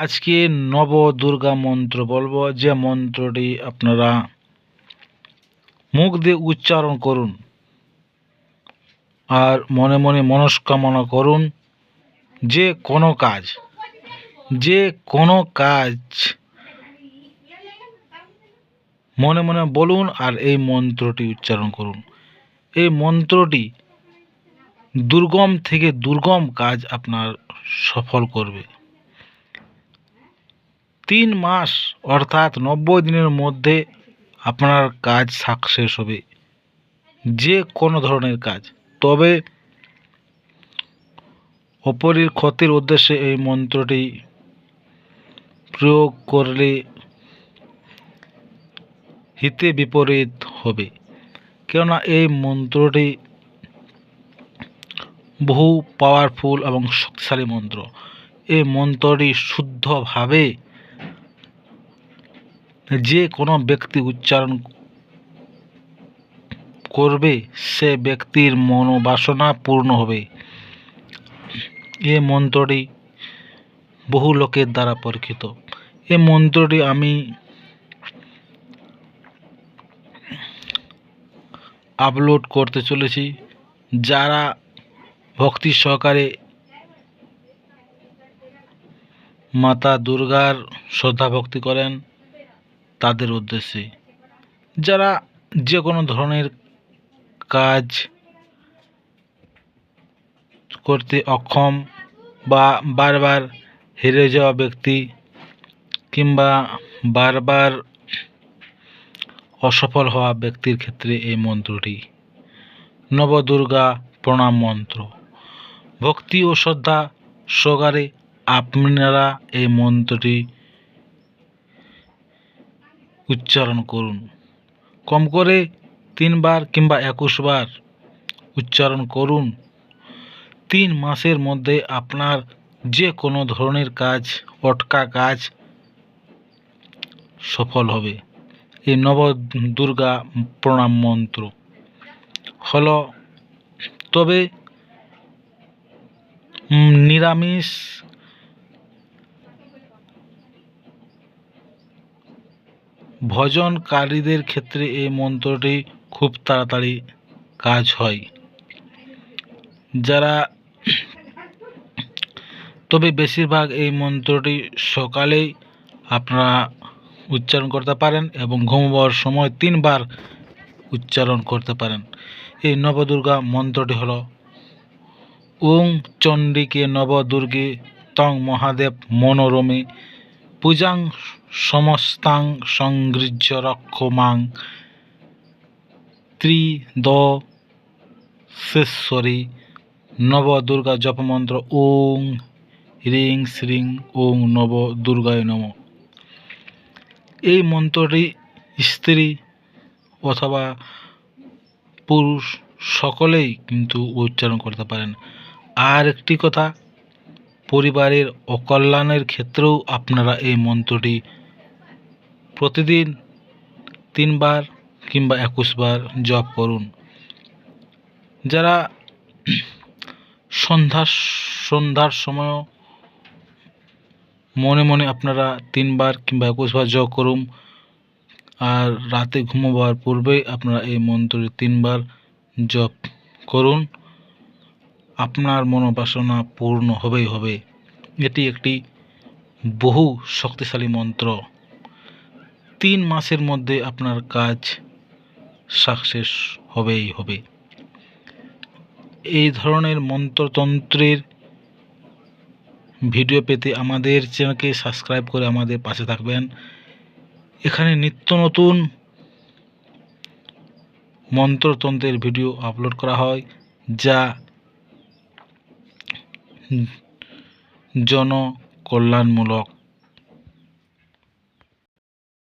আজকে নবদুর্গা মন্ত্র বলবো, যে মন্ত্রটি আপনারা মুখ দিয়ে উচ্চারণ করুন আর মনে মনে মনস্কামনা করুন। যে কোনো কাজ মনে মনে বলুন আর এই মন্ত্রটি উচ্চারণ করুন। এই মন্ত্রটি দুর্গম থেকে দুর্গম কাজ আপনার সফল করবে। 3 মাস অর্থাৎ 90 দিনের মধ্যে আপনার কাজ সাকসেস হবে, যে কোনো ধরনের কাজ। তবে অপরের ক্ষতির উদ্দেশ্যে এই মন্ত্রটি প্রয়োগ করলে হিতে বিপরীত হবে, কেননা এই মন্ত্রটি বহু পাওয়ারফুল এবং শক্তিশালী মন্ত্র। এই মন্ত্রটি শুদ্ধভাবে যে কোনো ব্যক্তি উচ্চারণ করবে, সে ব্যক্তির মনোবাসনা পূর্ণ হবে। এই মন্ত্রটি বহু লোকের দ্বারা পরীক্ষিত। এই মন্ত্রটি আমি আপলোড করতে চলেছি। যারা ভক্তি সহকারে মাতা দুর্গার শ্রদ্ধা ভক্তি করেন তাদের উদ্দেশ্যে, যারা যে কোনো ধরনের কাজ করতে অক্ষম বা বারবার হেরে যাওয়া ব্যক্তি কিংবা বারবার অসফল হওয়া ব্যক্তির ক্ষেত্রে এই মন্ত্রটি নবদুর্গা প্রণাম মন্ত্র। ভক্তি ও শ্রদ্ধা সহকারে আপনারা এই মন্ত্রটি উচ্চারণ করুন। কম করে 3 বার কিংবা 21 বার উচ্চারণ করুন। 3 মাসের মধ্যে আপনার যে কোনো ধরনের কাজ, অটকা কাজ সফল হবে। এই নবদুর্গা প্রণাম মন্ত্র হলো, তবে নিরামিষ ভজনকারীদের ক্ষেত্রে এই মন্ত্রটি খুব তাড়াতাড়ি কাজ হয়। তবে বেশিরভাগ এই মন্ত্রটি সকালেই আপনারা উচ্চারণ করতে পারেন এবং ঘুমাবার সময় 3 বার উচ্চারণ করতে পারেন। এই নবদুর্গা মন্ত্রটি হলো ওং চণ্ডিকে নবদুর্গে তং মহাদেব মনোরমে পূজাং সমস্তাং সংগৃহ্য রক্ষমাং ত্রিদশেশ্বরী নবদুর্গা জপমন্ত্র ওং হ্রিং শ্রীং ওং নব দুর্গায় নম। এই মন্ত্রটি স্ত্রী অথবা পুরুষ সকলেই কিন্তু উচ্চারণ করতে পারেন। আর একটি কথা, পরিবারের অকল্যাণের ক্ষেত্রেও আপনারা এই মন্ত্রটি প্রতিদিন 3 বার কিংবা 21 বার জপ করুন। যারা সন্ধ্যার সময়ও মনে মনে আপনারা 3 বার কিংবা 21 বার জপ করুন, আর রাতে ঘুমাবার পূর্বে আপনারা এই মন্ত্রটি 3 বার জপ করুন। আপনার মনোবাসনা পূর্ণ হবেই হবে। এটি একটি বহু শক্তিশালী মন্ত্র। 3 মাসের মধ্যে আপনার কাজ সাকসেস হবেই হবে। এই ধরনের মন্ত্রতন্ত্রের ভিডিও পেতে আমাদের চ্যানেলকে সাবস্ক্রাইব করে আমাদের পাশে থাকবেন। এখানে নিত্য নতুন মন্ত্রতন্ত্রের ভিডিও আপলোড করা হয়, যা জনকল্যাণমূলক।